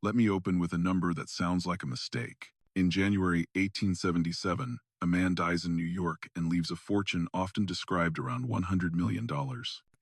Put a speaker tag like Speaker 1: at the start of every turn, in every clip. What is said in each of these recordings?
Speaker 1: Let me open with a number that sounds like a mistake. In January 1877, a man dies in New York and leaves a fortune often described around $100 million.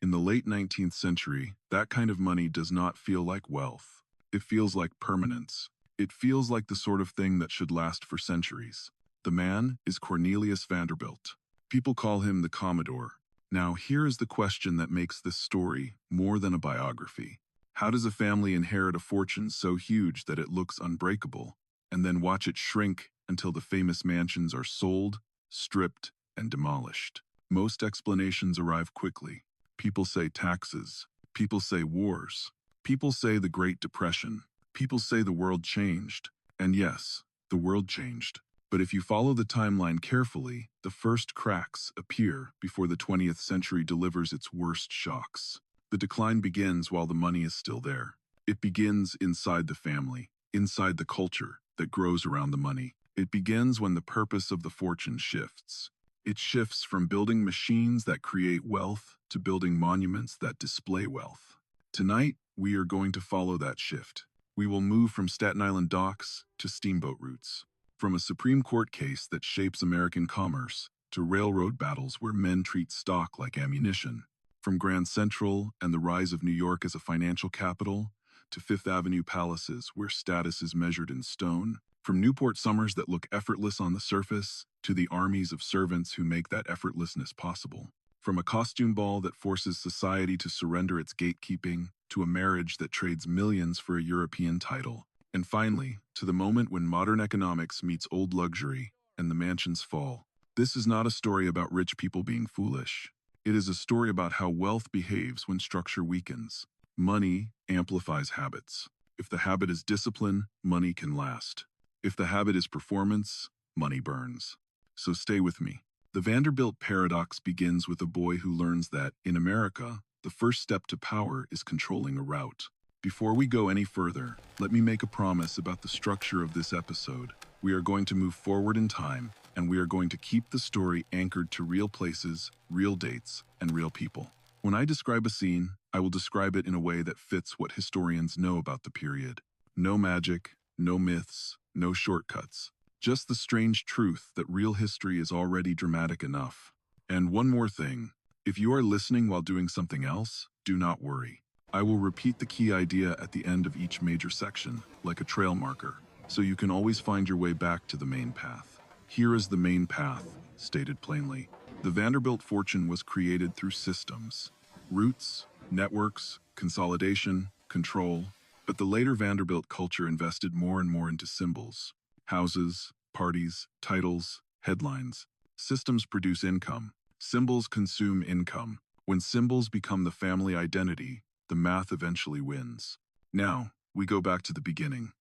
Speaker 1: In the late 19th century, that kind of money does not feel like wealth. It feels like permanence. It feels like the sort of thing that should last for centuries. The man is Cornelius Vanderbilt. People call him the Commodore. Now, here is the question that makes this story more than a biography. How does a family inherit a fortune so huge that it looks unbreakable, and then watch it shrink until the famous mansions are sold, stripped, and demolished? Most explanations arrive quickly. People say taxes. People say wars. People say the Great Depression. People say the world changed. And yes, the world changed. But if you follow the timeline carefully, the first cracks appear before the 20th century delivers its worst shocks. The decline begins while the money is still there. It begins inside the family, inside the culture that grows around the money. It begins when the purpose of the fortune shifts. It shifts from building machines that create wealth to building monuments that display wealth. Tonight, we are going to follow that shift. We will move from Staten Island docks to steamboat routes, from a Supreme Court case that shapes American commerce to railroad battles where men treat stock like ammunition, from Grand Central and the rise of New York as a financial capital to Fifth Avenue palaces where status is measured in stone, from Newport summers that look effortless on the surface to the armies of servants who make that effortlessness possible, from a costume ball that forces society to surrender its gatekeeping to a marriage that trades millions for a European title, and finally, to the moment when modern economics meets old luxury and the mansions fall. This is not a story about rich people being foolish. It is a story about how wealth behaves when structure weakens. Money amplifies habits. If the habit is discipline, money can last. If the habit is performance, money burns. So stay with me. The Vanderbilt paradox begins with a boy who learns that, in America, the first step to power is controlling a route. Before we go any further, let me make a promise about the structure of this episode. We are going to move forward in time, and we are going to keep the story anchored to real places, real dates, and real people. When I describe a scene, I will describe it in a way that fits what historians know about the period. No magic, no myths, no shortcuts. Just the strange truth that real history is already dramatic enough. And one more thing. If you are listening while doing something else, do not worry. I will repeat the key idea at the end of each major section, like a trail marker, so you can always find your way back to the main path. Here is the main path, stated plainly. The Vanderbilt fortune was created through systems, roots, networks, consolidation, control, but the later Vanderbilt culture invested more and more into symbols. Houses, parties, titles, headlines. Systems produce income. Symbols consume income. When symbols become the family identity, the math eventually wins. Now, we go back to the beginning.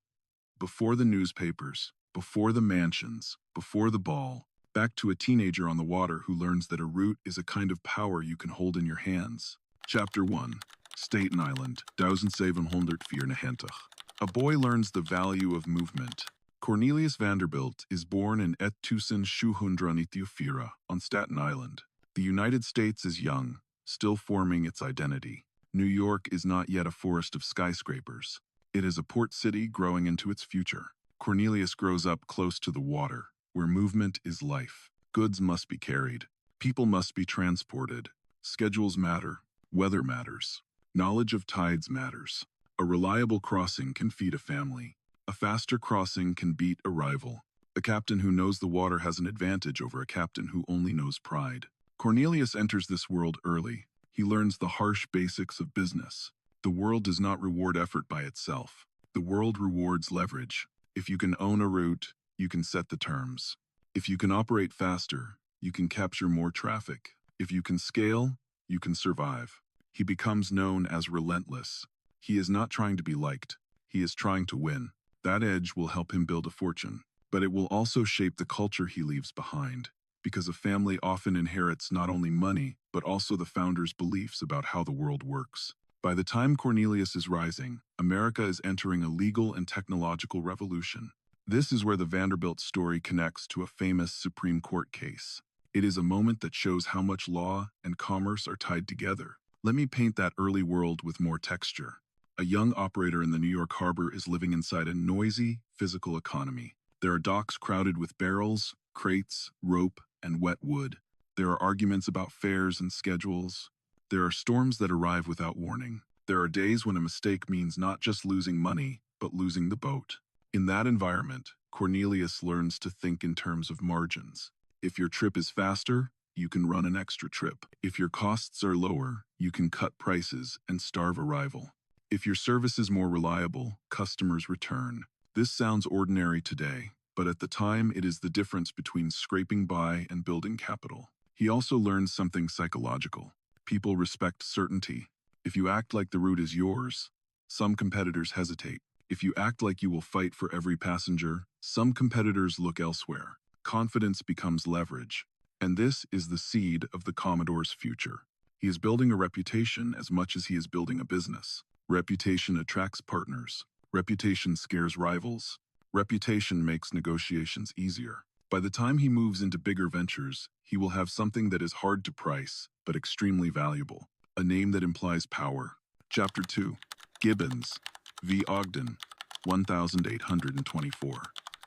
Speaker 1: Before the newspapers, before the mansions, before the ball, back to a teenager on the water who learns that a root is a kind of power you can hold in your hands. Chapter 1. Staten Island, 1794. A boy learns the value of movement. Cornelius Vanderbilt is born in 1794 on Staten Island. The United States is young, still forming its identity. New York is not yet a forest of skyscrapers. It is a port city growing into its future. Cornelius grows up close to the water, where movement is life. Goods must be carried. People must be transported. Schedules matter. Weather matters. Knowledge of tides matters. A reliable crossing can feed a family. A faster crossing can beat a rival. A captain who knows the water has an advantage over a captain who only knows pride. Cornelius enters this world early. He learns the harsh basics of business. The world does not reward effort by itself. The world rewards leverage. If you can own a route, you can set the terms. If you can operate faster, you can capture more traffic. If you can scale, you can survive. He becomes known as relentless. He is not trying to be liked. He is trying to win. That edge will help him build a fortune, but it will also shape the culture he leaves behind, because a family often inherits not only money, but also the founder's beliefs about how the world works. By the time Cornelius is rising, America is entering a legal and technological revolution. This is where the Vanderbilt story connects to a famous Supreme Court case. It is a moment that shows how much law and commerce are tied together. Let me paint that early world with more texture. A young operator in the New York harbor is living inside a noisy, physical economy. There are docks crowded with barrels, crates, rope, and wet wood. There are arguments about fares and schedules. There are storms that arrive without warning. There are days when a mistake means not just losing money, but losing the boat. In that environment, Cornelius learns to think in terms of margins. If your trip is faster, you can run an extra trip. If your costs are lower, you can cut prices and starve a rival. If your service is more reliable, customers return. This sounds ordinary today, but at the time it is the difference between scraping by and building capital. He also learns something psychological. People respect certainty. If you act like the route is yours, some competitors hesitate. If you act like you will fight for every passenger, some competitors look elsewhere. Confidence becomes leverage. And this is the seed of the Commodore's future. He is building a reputation as much as he is building a business. Reputation attracts partners. Reputation scares rivals. Reputation makes negotiations easier. By the time he moves into bigger ventures, he will have something that is hard to price, but extremely valuable. A name that implies power. Chapter 2. Gibbons v. Ogden, 1824.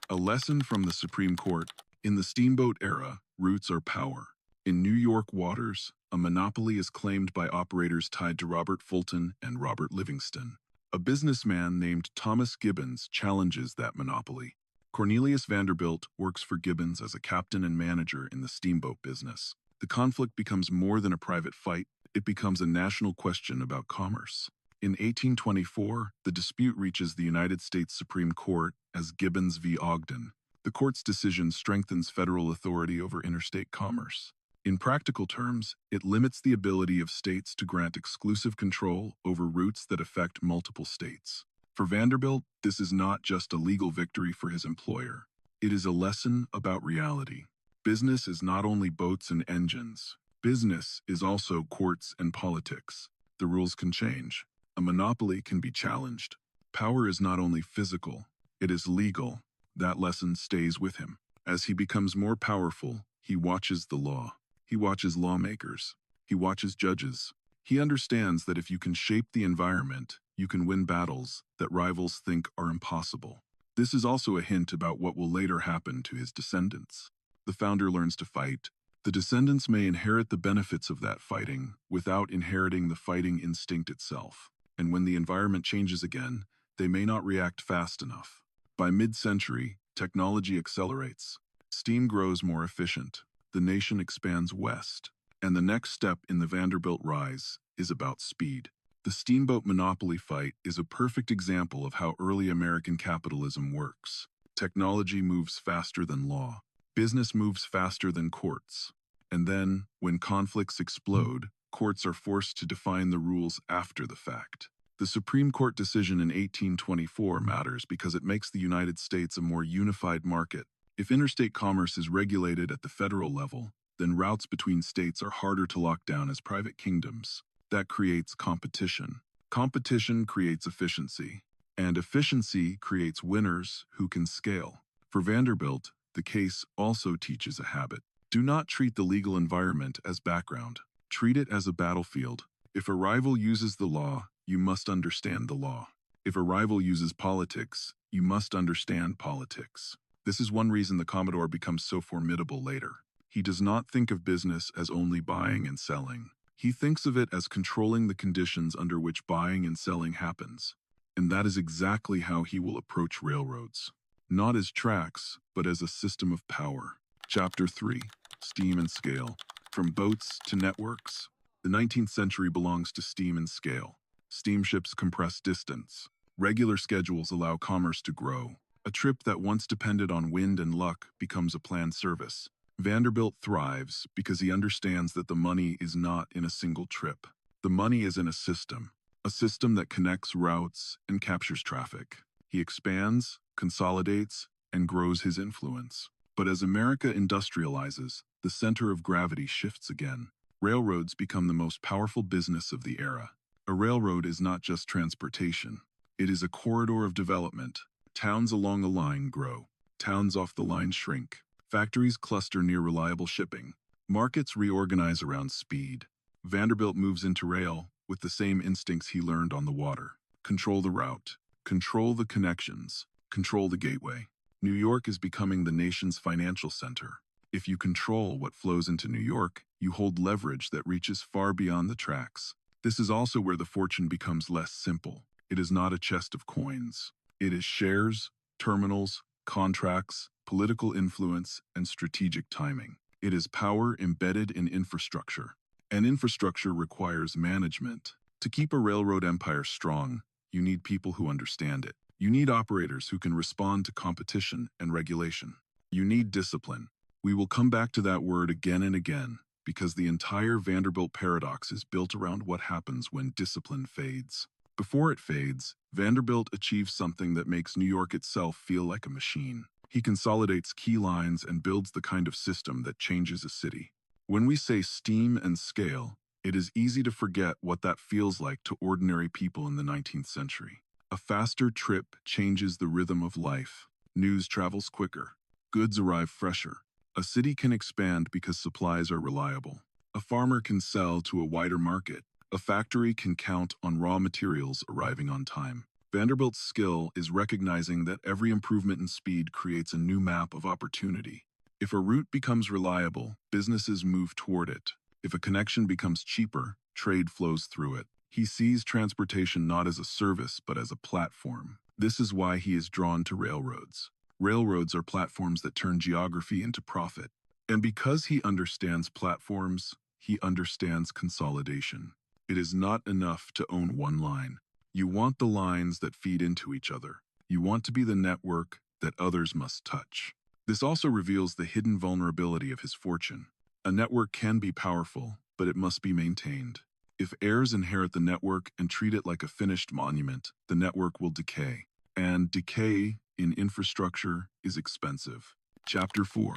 Speaker 1: A lesson from the Supreme Court. In the steamboat era, roots are power. In New York waters, a monopoly is claimed by operators tied to Robert Fulton and Robert Livingston. A businessman named Thomas Gibbons challenges that monopoly. Cornelius Vanderbilt works for Gibbons as a captain and manager in the steamboat business. The conflict becomes more than a private fight, it becomes a national question about commerce. In 1824, the dispute reaches the United States Supreme Court as Gibbons v. Ogden. The court's decision strengthens federal authority over interstate commerce. In practical terms, it limits the ability of states to grant exclusive control over routes that affect multiple states. For Vanderbilt, this is not just a legal victory for his employer. It is a lesson about reality. Business is not only boats and engines. Business is also courts and politics. The rules can change. A monopoly can be challenged. Power is not only physical, it is legal. That lesson stays with him. As he becomes more powerful, he watches the law. He watches lawmakers. He watches judges. He understands that if you can shape the environment, you can win battles that rivals think are impossible. This is also a hint about what will later happen to his descendants. The founder learns to fight. The descendants may inherit the benefits of that fighting without inheriting the fighting instinct itself. And when the environment changes again, they may not react fast enough. By mid-century, technology accelerates. Steam grows more efficient. The nation expands west. And the next step in the Vanderbilt rise is about speed. The steamboat monopoly fight is a perfect example of how early American capitalism works. Technology moves faster than law. Business moves faster than courts. And then, when conflicts explode, courts are forced to define the rules after the fact. The Supreme Court decision in 1824 matters because it makes the United States a more unified market. If interstate commerce is regulated at the federal level, then routes between states are harder to lock down as private kingdoms. That creates competition. Competition creates efficiency. And efficiency creates winners who can scale. For Vanderbilt, the case also teaches a habit. Do not treat the legal environment as background. Treat it as a battlefield. If a rival uses the law, you must understand the law. If a rival uses politics, you must understand politics. This is one reason the Commodore becomes so formidable later. He does not think of business as only buying and selling. He thinks of it as controlling the conditions under which buying and selling happens. And that is exactly how he will approach railroads. Not as tracks, but as a system of power. Chapter 3. Steam and Scale. From boats to networks. The 19th century belongs to steam and scale. Steamships compress distance. Regular schedules allow commerce to grow. A trip that once depended on wind and luck becomes a planned service. Vanderbilt thrives because he understands that the money is not in a single trip. The money is in a system that connects routes and captures traffic. He expands, consolidates, and grows his influence. But as America industrializes, the center of gravity shifts again. Railroads become the most powerful business of the era. A railroad is not just transportation. It is a corridor of development. Towns along a line grow. Towns off the line shrink. Factories cluster near reliable shipping. Markets reorganize around speed. Vanderbilt moves into rail with the same instincts he learned on the water. Control the route. Control the connections. Control the gateway. New York is becoming the nation's financial center. If you control what flows into New York, you hold leverage that reaches far beyond the tracks. This is also where the fortune becomes less simple. It is not a chest of coins. It is shares, terminals, contracts, political influence, and strategic timing. It is power embedded in infrastructure. And infrastructure requires management. To keep a railroad empire strong, you need people who understand it. You need operators who can respond to competition and regulation. You need discipline. We will come back to that word again and again, because the entire Vanderbilt paradox is built around what happens when discipline fades. Before it fades, Vanderbilt achieves something that makes New York itself feel like a machine. He consolidates key lines and builds the kind of system that changes a city. When we say steam and scale, it is easy to forget what that feels like to ordinary people in the 19th century. A faster trip changes the rhythm of life. News travels quicker. Goods arrive fresher. A city can expand because supplies are reliable. A farmer can sell to a wider market. A factory can count on raw materials arriving on time. Vanderbilt's skill is recognizing that every improvement in speed creates a new map of opportunity. If a route becomes reliable, businesses move toward it. If a connection becomes cheaper, trade flows through it. He sees transportation not as a service, but as a platform. This is why he is drawn to railroads. Railroads are platforms that turn geography into profit. And because he understands platforms, he understands consolidation. It is not enough to own one line. You want the lines that feed into each other. You want to be the network that others must touch. This also reveals the hidden vulnerability of his fortune. A network can be powerful, but it must be maintained. If heirs inherit the network and treat it like a finished monument, the network will decay. And decay in infrastructure is expensive. Chapter 4.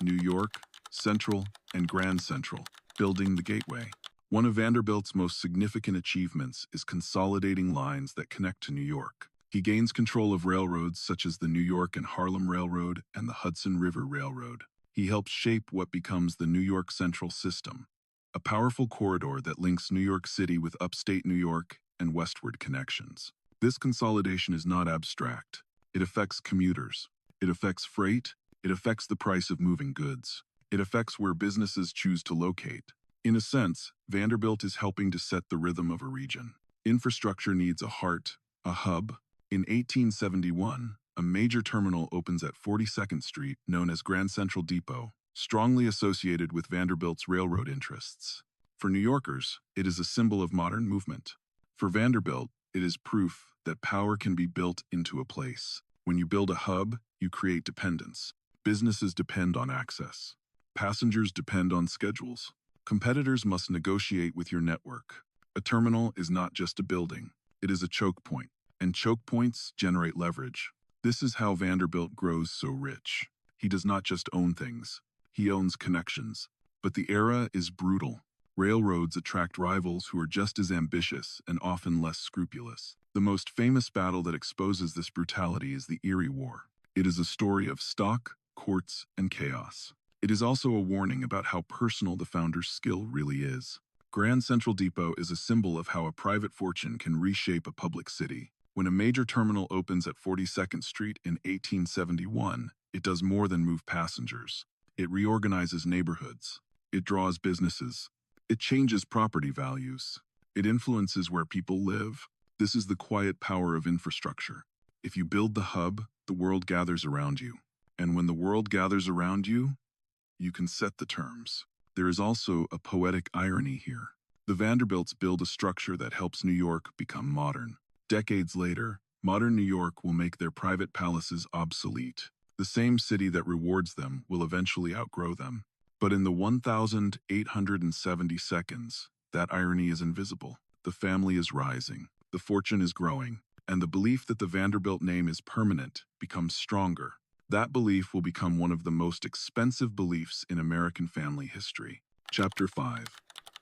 Speaker 1: New York, Central, and Grand Central, building the gateway. One of Vanderbilt's most significant achievements is consolidating lines that connect to New York. He gains control of railroads such as the New York and Harlem Railroad and the Hudson River Railroad. He helps shape what becomes the New York Central System, a powerful corridor that links New York City with upstate New York and westward connections. This consolidation is not abstract. It affects commuters. It affects freight. It affects the price of moving goods. It affects where businesses choose to locate. In a sense, Vanderbilt is helping to set the rhythm of a region. Infrastructure needs a heart, a hub. In 1871, a major terminal opens at 42nd Street known as Grand Central Depot, strongly associated with Vanderbilt's railroad interests. For New Yorkers, it is a symbol of modern movement. For Vanderbilt, it is proof that power can be built into a place. When you build a hub, you create dependence. Businesses depend on access. Passengers depend on schedules. Competitors must negotiate with your network. A terminal is not just a building. It is a choke point, and choke points generate leverage. This is how Vanderbilt grows so rich. He does not just own things. He owns connections. But the era is brutal. Railroads attract rivals who are just as ambitious and often less scrupulous. The most famous battle that exposes this brutality is the Erie War. It is a story of stock, courts, and chaos. It is also a warning about how personal the founder's skill really is. Grand Central Depot is a symbol of how a private fortune can reshape a public city. When a major terminal opens at 42nd Street in 1871, it does more than move passengers. It reorganizes neighborhoods. It draws businesses. It changes property values. It influences where people live. This is the quiet power of infrastructure. If you build the hub, the world gathers around you. And when the world gathers around you, you can set the terms. There is also a poetic irony here. The Vanderbilts build a structure that helps New York become modern. Decades later, modern New York will make their private palaces obsolete. The same city that rewards them will eventually outgrow them. But in the 1,870 seconds, that irony is invisible. The family is rising, the fortune is growing, and the belief that the Vanderbilt name is permanent becomes stronger. That belief will become one of the most expensive beliefs in American family history. Chapter 5.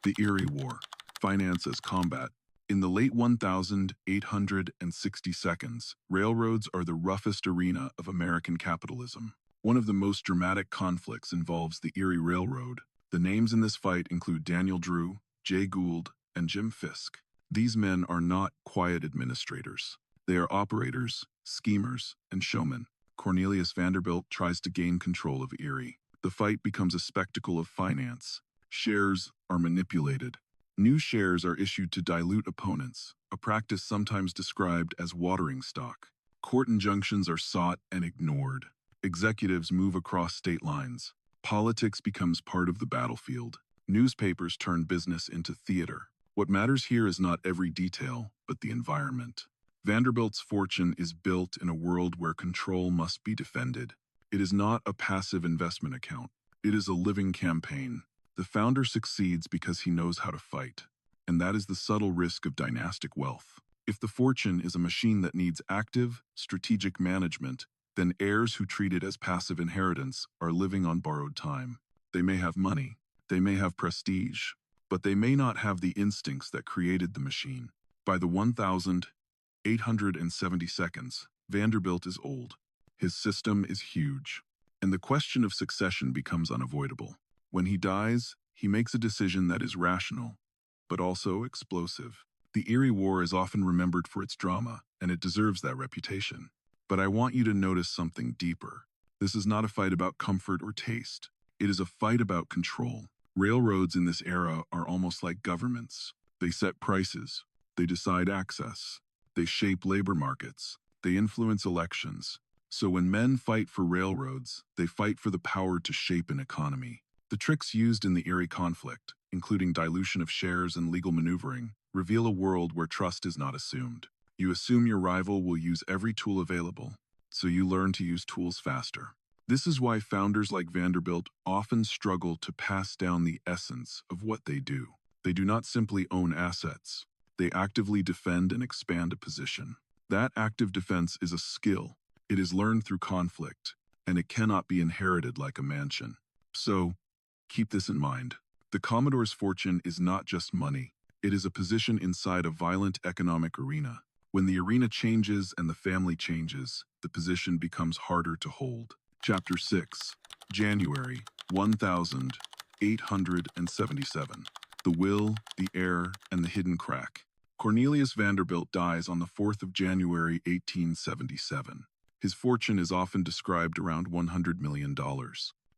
Speaker 1: The Erie War. Finance as Combat. In the late 1,860 seconds, railroads are the roughest arena of American capitalism. One of the most dramatic conflicts involves the Erie Railroad. The names in this fight include Daniel Drew, Jay Gould, and Jim Fisk. These men are not quiet administrators. They are operators, schemers, and showmen. Cornelius Vanderbilt tries to gain control of Erie. The fight becomes a spectacle of finance. Shares are manipulated. New shares are issued to dilute opponents, a practice sometimes described as watering stock. Court injunctions are sought and ignored. Executives move across state lines. Politics becomes part of the battlefield. Newspapers turn business into theater. What matters here is not every detail, but the environment. Vanderbilt's fortune is built in a world where control must be defended. It is not a passive investment account. It is a living campaign. The founder succeeds because he knows how to fight. And that is the subtle risk of dynastic wealth. If the fortune is a machine that needs active, strategic management, then heirs who treat it as passive inheritance are living on borrowed time. They may have money, they may have prestige, but they may not have the instincts that created the machine. By the 1870s, Vanderbilt is old. His system is huge, and the question of succession becomes unavoidable. When he dies, he makes a decision that is rational, but also explosive. The Erie War is often remembered for its drama, and it deserves that reputation. But I want you to notice something deeper. This is not a fight about comfort or taste. It is a fight about control. Railroads in this era are almost like governments. They set prices. They decide access. They shape labor markets. They influence elections. So when men fight for railroads, they fight for the power to shape an economy. The tricks used in the Erie conflict, including dilution of shares and legal maneuvering, reveal a world where trust is not assumed. You assume your rival will use every tool available, so you learn to use tools faster. This is why founders like Vanderbilt often struggle to pass down the essence of what they do. They do not simply own assets. They actively defend and expand a position. That active defense is a skill. It is learned through conflict, and it cannot be inherited like a mansion. So, keep this in mind. The Commodore's fortune is not just money. It is a position inside a violent economic arena. When the arena changes and the family changes, the position becomes harder to hold. Chapter 6, January 1877. The Will, the Heir, and the Hidden Crack. Cornelius Vanderbilt dies on the 4th of January 1877. His fortune is often described around $100 million.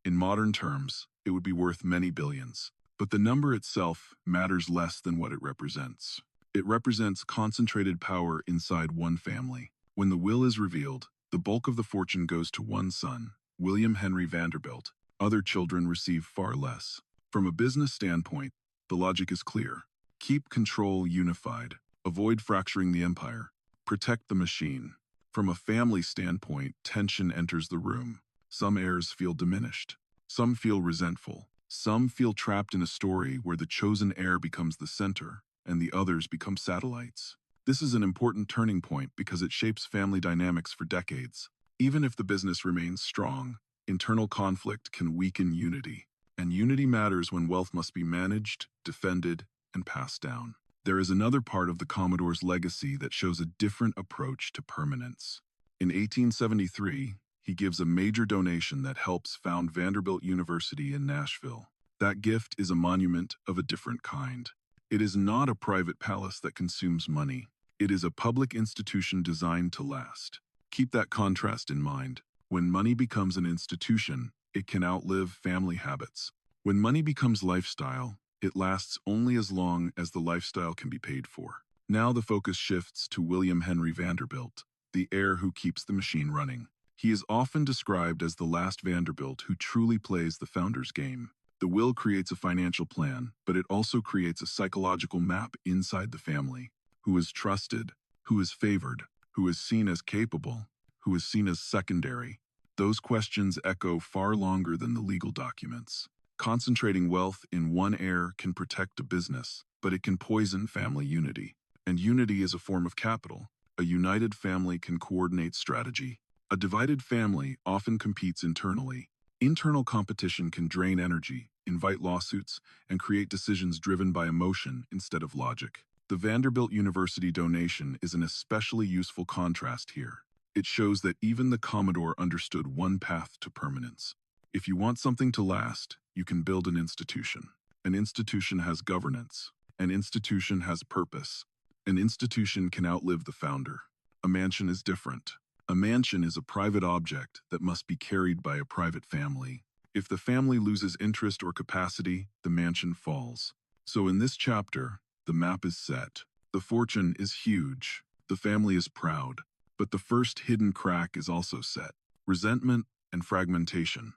Speaker 1: In modern terms, it would be worth many billions. But the number itself matters less than what it represents. It represents concentrated power inside one family. When the will is revealed, the bulk of the fortune goes to one son, William Henry Vanderbilt. Other children receive far less. From a business standpoint, the logic is clear. Keep control unified. Avoid fracturing the empire. Protect the machine. From a family standpoint, tension enters the room. Some heirs feel diminished. Some feel resentful. Some feel trapped in a story where the chosen heir becomes the center and the others become satellites. This is an important turning point because it shapes family dynamics for decades. Even if the business remains strong, internal conflict can weaken unity. And unity matters when wealth must be managed, defended, and passed down. There is another part of the Commodore's legacy that shows a different approach to permanence. In 1873, he gives a major donation that helps found Vanderbilt University in Nashville. That gift is a monument of a different kind. It is not a private palace that consumes money. It is a public institution designed to last. Keep that contrast in mind. When money becomes an institution, it can outlive family habits. When money becomes lifestyle, it lasts only as long as the lifestyle can be paid for. Now the focus shifts to William Henry Vanderbilt, the heir who keeps the machine running. He is often described as the last Vanderbilt who truly plays the founder's game. The will creates a financial plan, but it also creates a psychological map inside the family. Who is trusted, who is favored, who is seen as capable, who is seen as secondary. Those questions echo far longer than the legal documents. Concentrating wealth in one heir can protect a business, but it can poison family unity. And unity is a form of capital. A united family can coordinate strategy. A divided family often competes internally. Internal competition can drain energy, invite lawsuits, and create decisions driven by emotion instead of logic. The Vanderbilt University donation is an especially useful contrast here. It shows that even the Commodore understood one path to permanence. If you want something to last, you can build an institution. An institution has governance. An institution has purpose. An institution can outlive the founder. A mansion is different. A mansion is a private object that must be carried by a private family. If the family loses interest or capacity, the mansion falls. So in this chapter, the map is set. The fortune is huge. The family is proud. But the first hidden crack is also set. Resentment and fragmentation.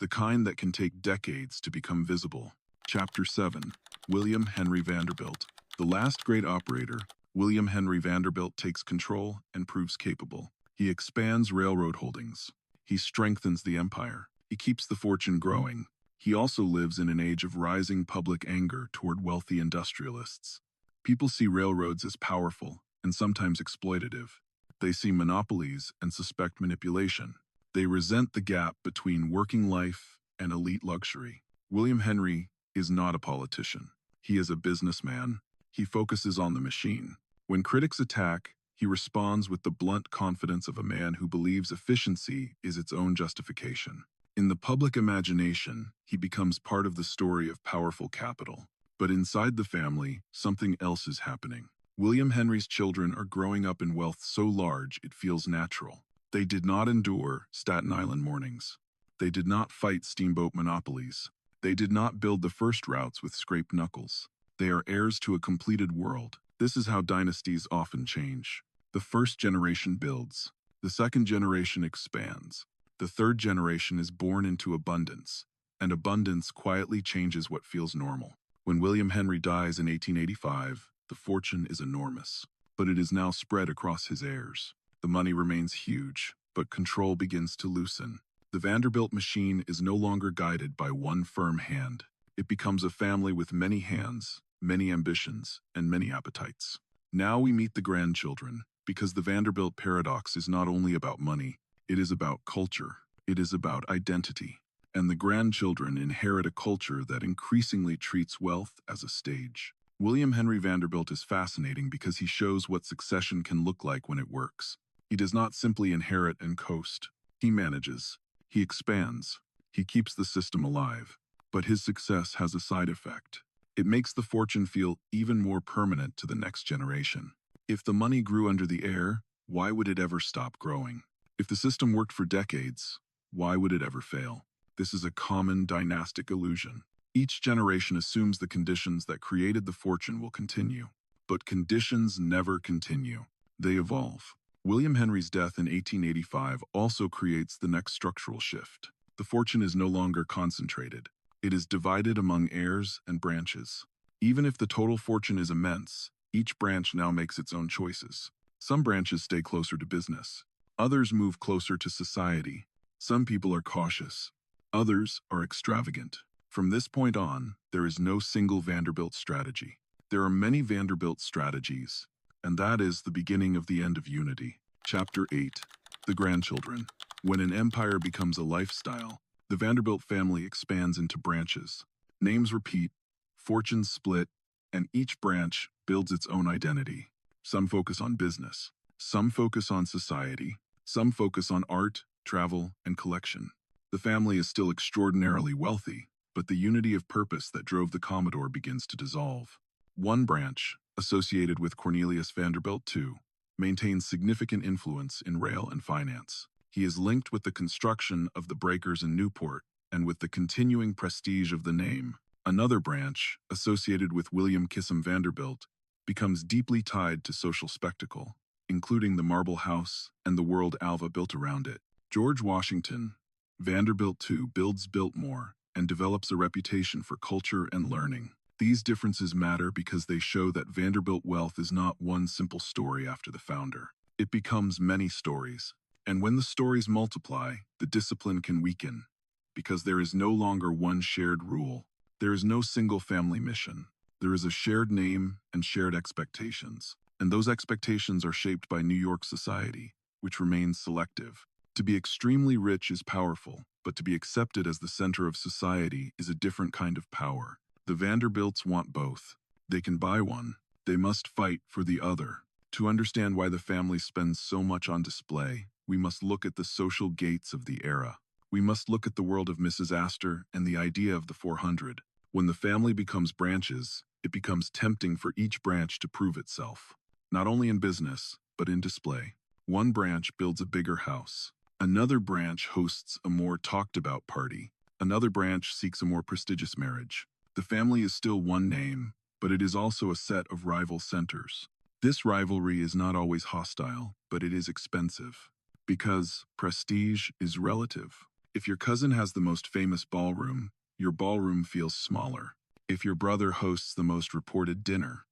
Speaker 1: The kind that can take decades to become visible. Chapter 7. William Henry Vanderbilt. The last great operator, William Henry Vanderbilt, takes control and proves capable. He expands railroad holdings. He strengthens the empire. He keeps the fortune growing. He also lives in an age of rising public anger toward wealthy industrialists. People see railroads as powerful and sometimes exploitative. They see monopolies and suspect manipulation. They resent the gap between working life and elite luxury. William Henry is not a politician. He is a businessman. He focuses on the machine. When critics attack, he responds with the blunt confidence of a man who believes efficiency is its own justification. In the public imagination, he becomes part of the story of powerful capital. But inside the family, something else is happening. William Henry's children are growing up in wealth so large it feels natural. They did not endure Staten Island mornings. They did not fight steamboat monopolies. They did not build the first routes with scraped knuckles. They are heirs to a completed world. This is how dynasties often change. The first generation builds. The second generation expands. The third generation is born into abundance, and abundance quietly changes what feels normal. When William Henry dies in 1885, the fortune is enormous, but it is now spread across his heirs. The money remains huge, but control begins to loosen. The Vanderbilt machine is no longer guided by one firm hand. It becomes a family with many hands, many ambitions, and many appetites. Now we meet the grandchildren, because the Vanderbilt paradox is not only about money, it is about culture. It is about identity. And the grandchildren inherit a culture that increasingly treats wealth as a stage. William Henry Vanderbilt is fascinating because he shows what succession can look like when it works. He does not simply inherit and coast. He manages. He expands. He keeps the system alive. But his success has a side effect. It makes the fortune feel even more permanent to the next generation. If the money grew under the air, why would it ever stop growing? If the system worked for decades, why would it ever fail? This is a common dynastic illusion. Each generation assumes the conditions that created the fortune will continue. But conditions never continue. They evolve. William Henry's death in 1885 also creates the next structural shift. The fortune is no longer concentrated. It is divided among heirs and branches. Even if the total fortune is immense, each branch now makes its own choices. Some branches stay closer to business. Others move closer to society. Some people are cautious. Others are extravagant. From this point on, there is no single Vanderbilt strategy. There are many Vanderbilt strategies, and that is the beginning of the end of unity. Chapter 8. The Grandchildren. When an empire becomes a lifestyle, the Vanderbilt family expands into branches. Names repeat, fortunes split, and each branch builds its own identity. Some focus on business. Some focus on society. Some focus on art, travel, and collection. The family is still extraordinarily wealthy, but the unity of purpose that drove the Commodore begins to dissolve. One branch, associated with Cornelius Vanderbilt II, maintains significant influence in rail and finance. He is linked with the construction of the breakers in Newport and with the continuing prestige of the name. Another branch, associated with William Kissam Vanderbilt, becomes deeply tied to social spectacle, including the Marble House and the world Alva built around it. George Washington, Vanderbilt II, builds Biltmore and develops a reputation for culture and learning. These differences matter because they show that Vanderbilt wealth is not one simple story after the founder. It becomes many stories. And when the stories multiply, the discipline can weaken, because there is no longer one shared rule. There is no single family mission. There is a shared name and shared expectations. And those expectations are shaped by New York society, which remains selective. To be extremely rich is powerful, but to be accepted as the center of society is a different kind of power. The Vanderbilts want both. They can buy one. They must fight for the other. To understand why the family spends so much on display, we must look at the social gates of the era. We must look at the world of Mrs. Astor and the idea of the 400. When the family becomes branches, it becomes tempting for each branch to prove itself. not only in business, but in display. One branch builds a bigger house. Another branch hosts a more talked-about party. Another branch seeks a more prestigious marriage. The family is still one name, but it is also a set of rival centers. This rivalry is not always hostile, but it is expensive. Because prestige is relative. If your cousin has the most famous ballroom, your ballroom feels smaller. If your brother hosts the most reported dinner,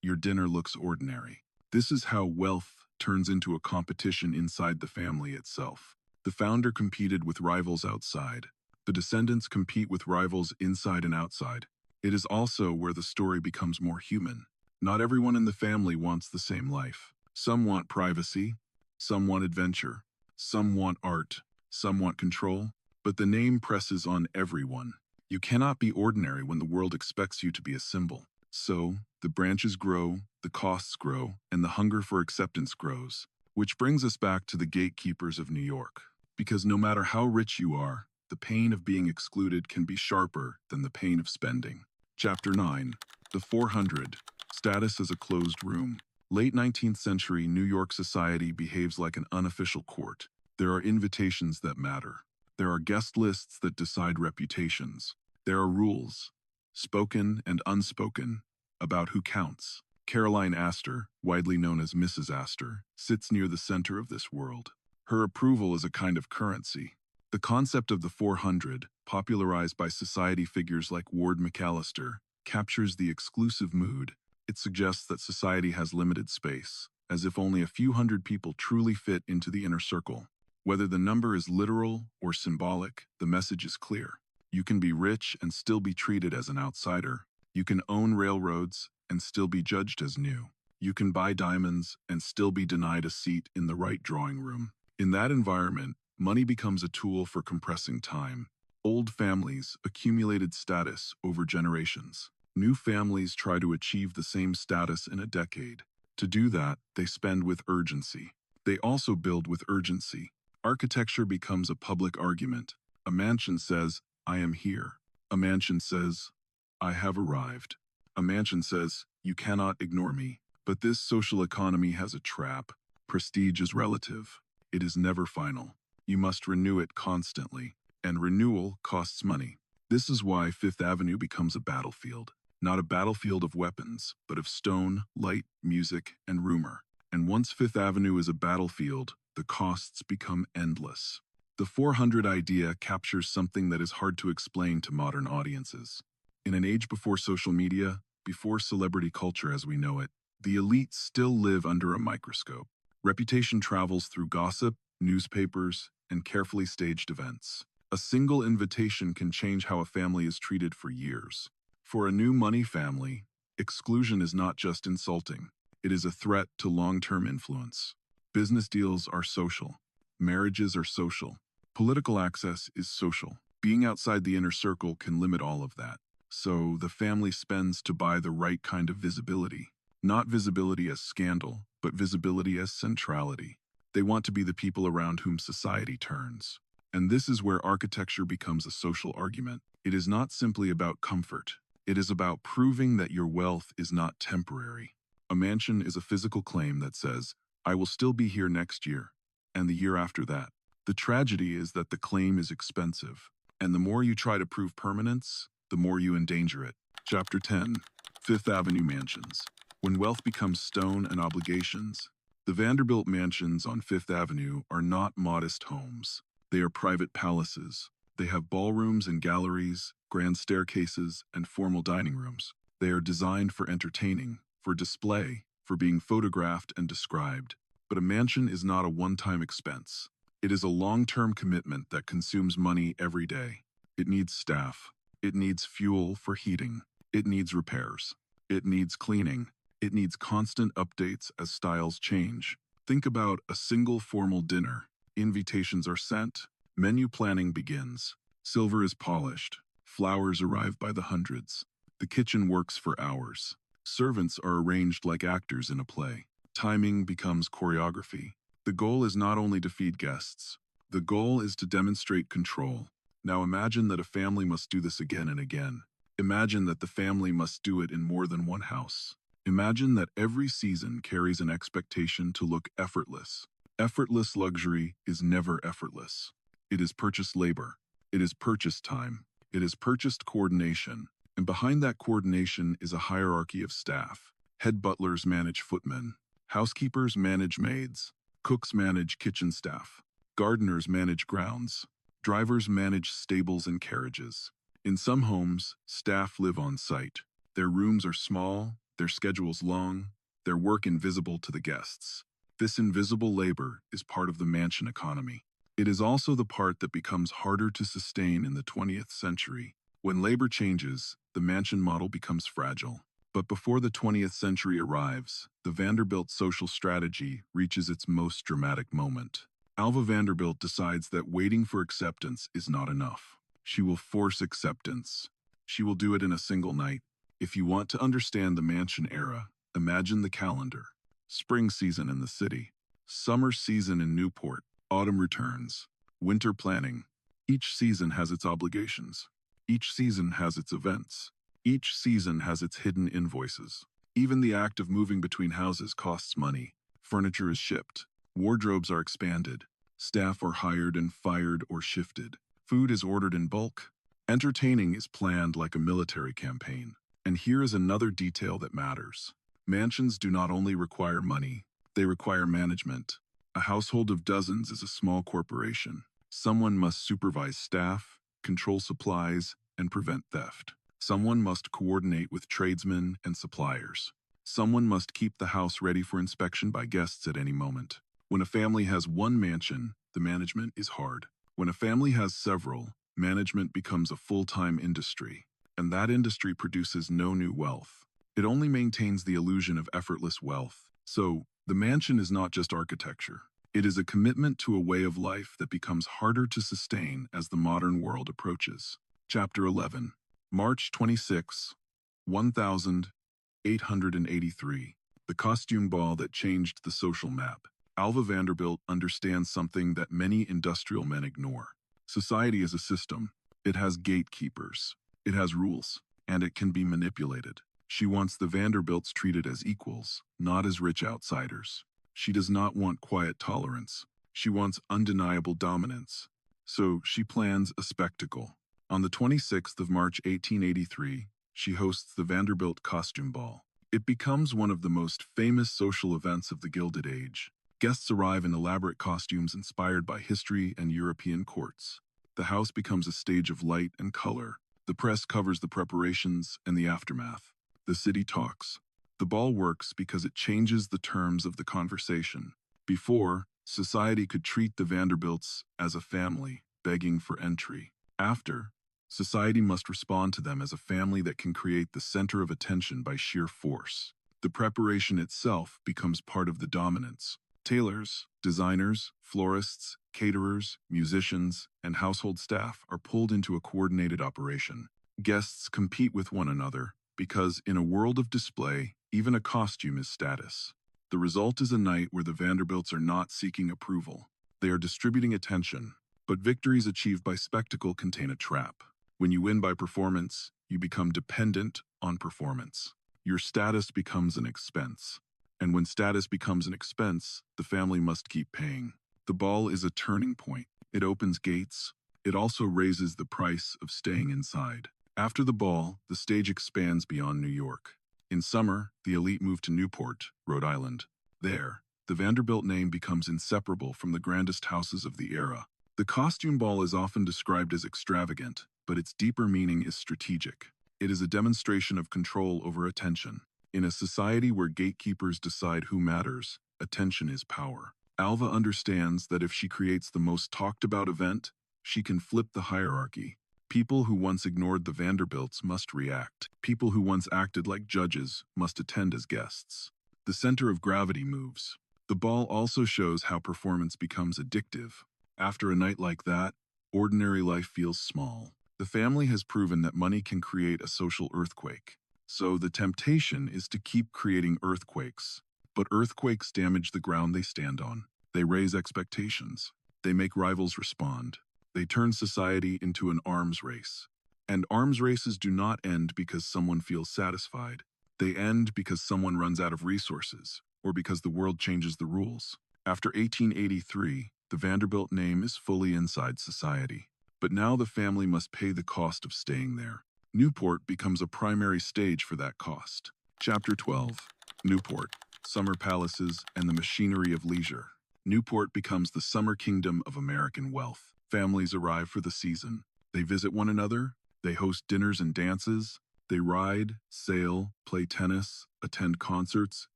Speaker 1: your dinner looks ordinary. This is how wealth turns into a competition inside the family itself. The founder competed with rivals outside. The descendants compete with rivals inside and outside. It is also where the story becomes more human. Not everyone in the family wants the same life. Some want privacy, some want adventure, some want art, some want control, but the name presses on everyone. You cannot be ordinary when the world expects you to be a symbol. So, the branches grow, the costs grow, and the hunger for acceptance grows. Which brings us back to the gatekeepers of New York. Because no matter how rich you are, the pain of being excluded can be sharper than the pain of spending. Chapter 9. The 400. Status as a closed room. Late 19th century New York society behaves like an unofficial court. There are invitations that matter. There are guest lists that decide reputations. There are rules, spoken and unspoken, about who counts. Caroline Astor, widely known as Mrs. Astor, sits near the center of this world. Her approval is a kind of currency. The concept of the 400, popularized by society figures like Ward McAllister, captures the exclusive mood. It suggests that society has limited space, as if only a few hundred people truly fit into the inner circle. Whether the number is literal or symbolic, the message is clear. You can be rich and still be treated as an outsider. You can own railroads and still be judged as new. You can buy diamonds and still be denied a seat in the right drawing room. In that environment, money becomes a tool for compressing time. Old families accumulated status over generations. New families try to achieve the same status in a decade. To do that, they spend with urgency. They also build with urgency. Architecture becomes a public argument. A mansion says, "I am here." A mansion says, "I have arrived." A mansion says, "You cannot ignore me." But this social economy has a trap. Prestige is relative. It is never final. You must renew it constantly, and renewal costs money. This is why Fifth Avenue becomes a battlefield. Not a battlefield of weapons, but of stone, light, music, and rumor. And once Fifth Avenue is a battlefield, the costs become endless. The 400 idea captures something that is hard to explain to modern audiences. In an age before social media, before celebrity culture as we know it, the elite still live under a microscope. Reputation travels through gossip, newspapers, and carefully staged events. A single invitation can change how a family is treated for years. For a new money family, exclusion is not just insulting. It is a threat to long-term influence. Business deals are social. Marriages are social. Political access is social. Being outside the inner circle can limit all of that. So the family spends to buy the right kind of visibility. Not visibility as scandal, but visibility as centrality. They want to be the people around whom society turns. And this is where architecture becomes a social argument. It is not simply about comfort. It is about proving that your wealth is not temporary. A mansion is a physical claim that says, "I will still be here next year, and the year after that." The tragedy is that the claim is expensive, and the more you try to prove permanence, the more you endanger it. Chapter 10. Fifth Avenue Mansions. When wealth becomes stone and obligations, the Vanderbilt mansions on Fifth Avenue are not modest homes. They are private palaces. They have ballrooms and galleries, grand staircases, and formal dining rooms. They are designed for entertaining, for display, for being photographed and described. But a mansion is not a one-time expense. It is a long-term commitment that consumes money every day. It needs staff. It needs fuel for heating. It needs repairs. It needs cleaning. It needs constant updates as styles change. Think about a single formal dinner. Invitations are sent. Menu planning begins. Silver is polished. Flowers arrive by the hundreds. The kitchen works for hours. Servants are arranged like actors in a play. Timing becomes choreography. The goal is not only to feed guests. The goal is to demonstrate control. Now imagine that a family must do this again and again. Imagine that the family must do it in more than one house. Imagine that every season carries an expectation to look effortless. Effortless luxury is never effortless. It is purchased labor. It is purchased time. It is purchased coordination. And behind that coordination is a hierarchy of staff. Head butlers manage footmen. Housekeepers manage maids. Cooks manage kitchen staff. Gardeners manage grounds. Drivers manage stables and carriages. In some homes, staff live on site. Their rooms are small, their schedules long, their work invisible to the guests. This invisible labor is part of the mansion economy. It is also the part that becomes harder to sustain in the 20th century. When labor changes, the mansion model becomes fragile. But before the 20th century arrives, the Vanderbilt social strategy reaches its most dramatic moment. Alva Vanderbilt decides that waiting for acceptance is not enough. She will force acceptance. She will do it in a single night. If you want to understand the mansion era, imagine the calendar. Spring season in the city. Summer season in Newport. Autumn returns. Winter planning. Each season has its obligations. Each season has its events. Each season has its hidden invoices. Even the act of moving between houses costs money. Furniture is shipped. Wardrobes are expanded. Staff are hired and fired or shifted. Food is ordered in bulk. Entertaining is planned like a military campaign. And here is another detail that matters. Mansions do not only require money, they require management. A household of dozens is a small corporation. Someone must supervise staff, control supplies, and prevent theft. Someone must coordinate with tradesmen and suppliers. Someone must keep the house ready for inspection by guests at any moment. When a family has one mansion, the management is hard. When a family has several, management becomes a full-time industry. And that industry produces no new wealth. It only maintains the illusion of effortless wealth. So, the mansion is not just architecture. It is a commitment to a way of life that becomes harder to sustain as the modern world approaches. Chapter 11. March 26, 1883. The costume ball that changed the social map. Alva Vanderbilt understands something that many industrial men ignore. Society is a system. It has gatekeepers. It has rules, and it can be manipulated. She wants the Vanderbilts treated as equals, not as rich outsiders. She does not want quiet tolerance. She wants undeniable dominance. So she plans a spectacle. On the 26th of March 1883, she hosts the Vanderbilt Costume Ball. It becomes one of the most famous social events of the Gilded Age. Guests arrive in elaborate costumes inspired by history and European courts. The house becomes a stage of light and color. The press covers the preparations and the aftermath. The city talks. The ball works because it changes the terms of the conversation. Before, society could treat the Vanderbilts as a family, begging for entry. After, society must respond to them as a family that can create the center of attention by sheer force. The preparation itself becomes part of the dominance. Tailors, designers, florists, caterers, musicians, and household staff are pulled into a coordinated operation. Guests compete with one another because, in a world of display, even a costume is status. The result is a night where the Vanderbilts are not seeking approval. They are distributing attention, but victories achieved by spectacle contain a trap. When you win by performance, you become dependent on performance. Your status becomes an expense. And when status becomes an expense, the family must keep paying. The ball is a turning point. It opens gates. It also raises the price of staying inside. After the ball, the stage expands beyond New York. In summer, the elite move to Newport, Rhode Island. There, the Vanderbilt name becomes inseparable from the grandest houses of the era. The costume ball is often described as extravagant, but its deeper meaning is strategic. It is a demonstration of control over attention. In a society where gatekeepers decide who matters, attention is power. Alva understands that if she creates the most talked about event, she can flip the hierarchy. People who once ignored the Vanderbilts must react. People who once acted like judges must attend as guests. The center of gravity moves. The ball also shows how performance becomes addictive. After a night like that, ordinary life feels small. The family has proven that money can create a social earthquake. So the temptation is to keep creating earthquakes. But earthquakes damage the ground they stand on. They raise expectations. They make rivals respond. They turn society into an arms race. And arms races do not end because someone feels satisfied. They end because someone runs out of resources, or because the world changes the rules. After 1883, the Vanderbilt name is fully inside society. But now the family must pay the cost of staying there. Newport becomes a primary stage for that cost. Chapter 12. Newport, Summer Palaces and the Machinery of Leisure. Newport becomes the summer kingdom of American wealth. Families arrive for the season. They visit one another, they host dinners and dances, they ride, sail, play tennis, attend concerts,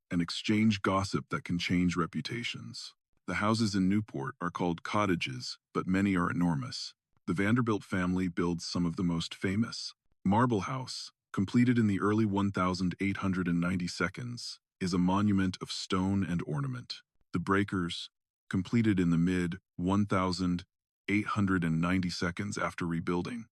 Speaker 1: and exchange gossip that can change reputations. The houses in Newport are called cottages, but many are enormous. The Vanderbilt family builds some of the most famous. Marble House, completed in the early 1892s, is a monument of stone and ornament. The Breakers, completed in the mid-1890s after rebuilding,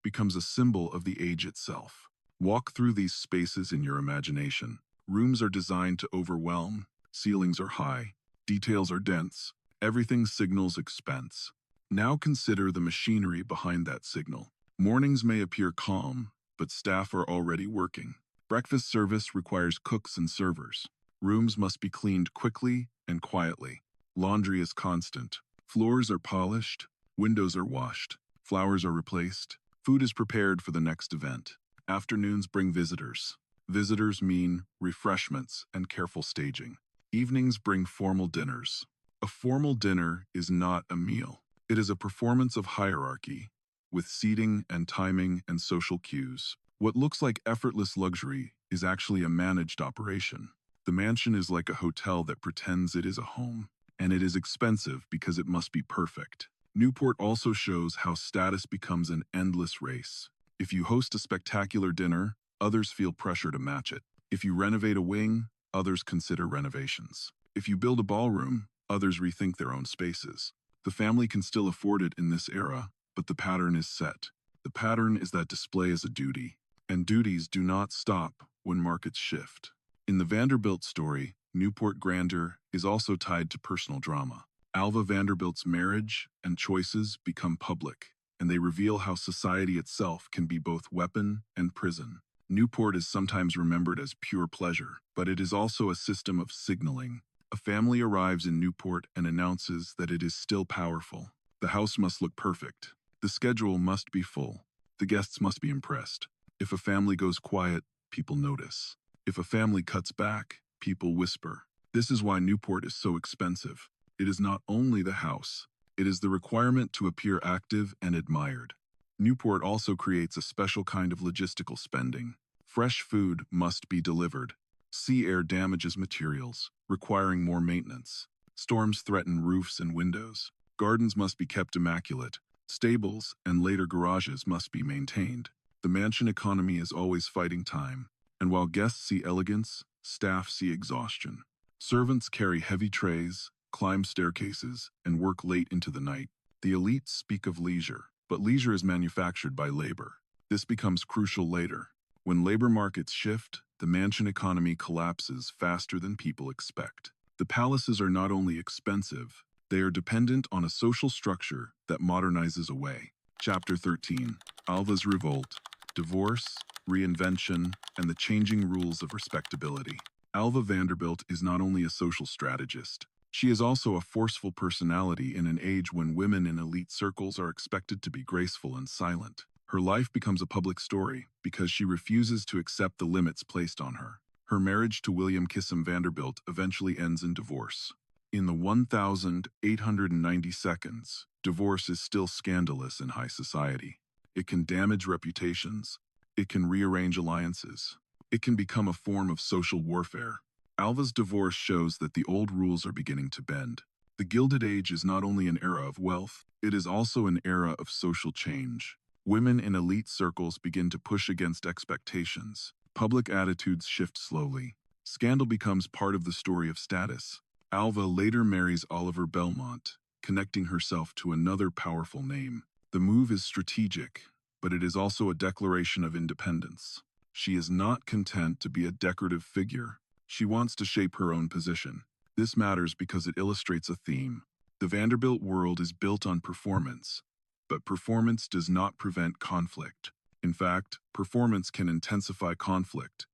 Speaker 1: becomes a symbol of the age itself. Walk through these spaces in your imagination. Rooms are designed to overwhelm, ceilings are high, details are dense, everything signals expense. Now consider the machinery behind that signal. Mornings may appear calm, but staff are already working. Breakfast service requires cooks and servers. Rooms must be cleaned quickly and quietly. Laundry is constant. Floors are polished, windows are washed, flowers are replaced. Food is prepared for the next event. Afternoons bring visitors. Visitors mean refreshments and careful staging. Evenings bring formal dinners. A formal dinner is not a meal. It is a performance of hierarchy, with seating and timing and social cues. What looks like effortless luxury is actually a managed operation. The mansion is like a hotel that pretends it is a home, and it is expensive because it must be perfect. Newport also shows how status becomes an endless race. If you host a spectacular dinner, others feel pressure to match it. If you renovate a wing, others consider renovations. If you build a ballroom, others rethink their own spaces. The family can still afford it in this era, but the pattern is set. The pattern is that display is a duty, and duties do not stop when markets shift. In the Vanderbilt story, Newport grandeur is also tied to personal drama. Alva Vanderbilt's marriage and choices become public, and they reveal how society itself can be both weapon and prison. Newport is sometimes remembered as pure pleasure, but it is also a system of signaling. A family arrives in Newport and announces that it is still powerful. The house must look perfect. The schedule must be full. The guests must be impressed. If a family goes quiet, people notice. If a family cuts back, people whisper. This is why Newport is so expensive. It is not only the house. It is the requirement to appear active and admired. Newport also creates a special kind of logistical spending. Fresh food must be delivered. Sea air damages materials, requiring more maintenance. Storms threaten roofs and windows. Gardens must be kept immaculate. Stables and later garages must be maintained. The mansion economy is always fighting time, and while guests see elegance, staff see exhaustion. Servants carry heavy trays, climb staircases, and work late into the night. The elites speak of leisure, but leisure is manufactured by labor. This becomes crucial later. When labor markets shift, the mansion economy collapses faster than people expect. The palaces are not only expensive, they are dependent on a social structure that modernizes away. Chapter 13. Alva's Revolt, Divorce, Reinvention, and the Changing Rules of Respectability. Alva Vanderbilt is not only a social strategist, she is also a forceful personality in an age when women in elite circles are expected to be graceful and silent. Her life becomes a public story because she refuses to accept the limits placed on her. Her marriage to William Kissam Vanderbilt eventually ends in divorce. In the 1892s, divorce is still scandalous in high society. It can damage reputations. It can rearrange alliances. It can become a form of social warfare. Alva's divorce shows that the old rules are beginning to bend. The Gilded Age is not only an era of wealth, it is also an era of social change. Women in elite circles begin to push against expectations. Public attitudes shift slowly. Scandal becomes part of the story of status. Alva later marries Oliver Belmont, connecting herself to another powerful name. The move is strategic, but it is also a declaration of independence. She is not content to be a decorative figure. She wants to shape her own position. This matters because it illustrates a theme. The Vanderbilt world is built on performance, but performance does not prevent conflict. In fact, performance can intensify conflict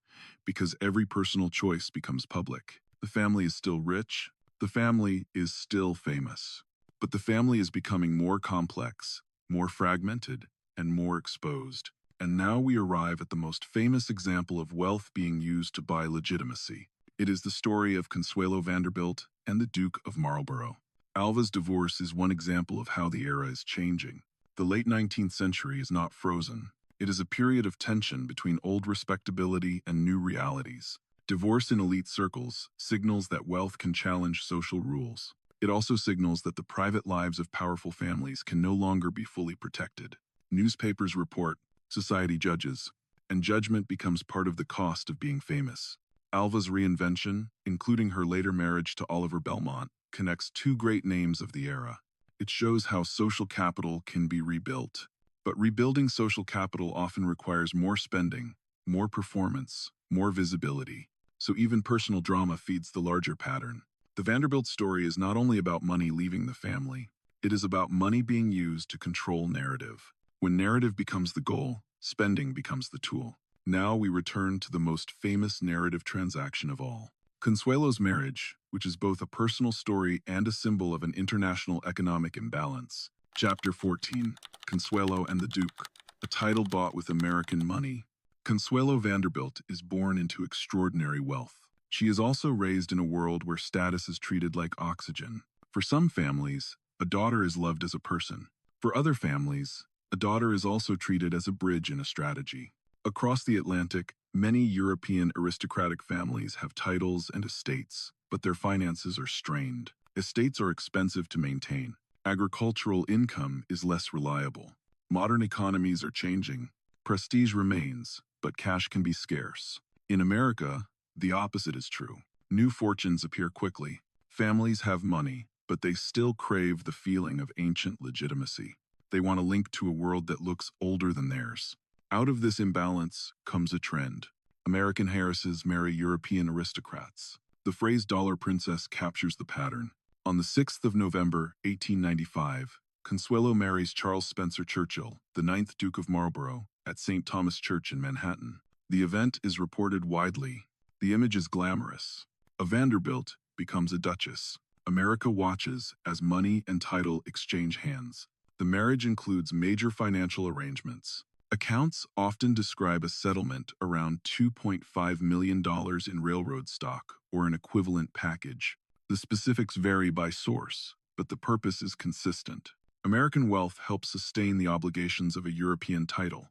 Speaker 1: because every personal choice becomes public. The family is still rich, the family is still famous, but the family is becoming more complex, more fragmented, and more exposed. And now we arrive at the most famous example of wealth being used to buy legitimacy. It is the story of Consuelo Vanderbilt and the Duke of Marlborough. Alva's divorce is one example of how the era is changing. The late 19th century is not frozen. It is a period of tension between old respectability and new realities. Divorce in elite circles signals that wealth can challenge social rules. It also signals that the private lives of powerful families can no longer be fully protected. Newspapers report, society judges, and judgment becomes part of the cost of being famous. Alva's reinvention, including her later marriage to Oliver Belmont, connects two great names of the era. It shows how social capital can be rebuilt. But rebuilding social capital often requires more spending, more performance, more visibility. So even personal drama feeds the larger pattern. The Vanderbilt story is not only about money leaving the family, it is about money being used to control narrative. When narrative becomes the goal, spending becomes the tool. Now we return to the most famous narrative transaction of all. Consuelo's marriage, which is both a personal story and a symbol of an international economic imbalance. Chapter 14, Consuelo and the Duke, a title bought with American money. Consuelo Vanderbilt is born into extraordinary wealth. She is also raised in a world where status is treated like oxygen. For some families, a daughter is loved as a person. For other families, a daughter is also treated as a bridge in a strategy. Across the Atlantic, many European aristocratic families have titles and estates, but their finances are strained. Estates are expensive to maintain. Agricultural income is less reliable. Modern economies are changing. Prestige remains, but cash can be scarce. In America, the opposite is true. New fortunes appear quickly. Families have money, but they still crave the feeling of ancient legitimacy. They want a link to a world that looks older than theirs. Out of this imbalance comes a trend. American heiresses marry European aristocrats. The phrase "dollar princess" captures the pattern. On the 6th of November, 1895, Consuelo marries Charles Spencer Churchill, the 9th Duke of Marlborough, at St. Thomas Church in Manhattan. The event is reported widely. The image is glamorous. A Vanderbilt becomes a duchess. America watches as money and title exchange hands. The marriage includes major financial arrangements. Accounts often describe a settlement around $2.5 million in railroad stock or an equivalent package. The specifics vary by source, but the purpose is consistent. American wealth helps sustain the obligations of a European title,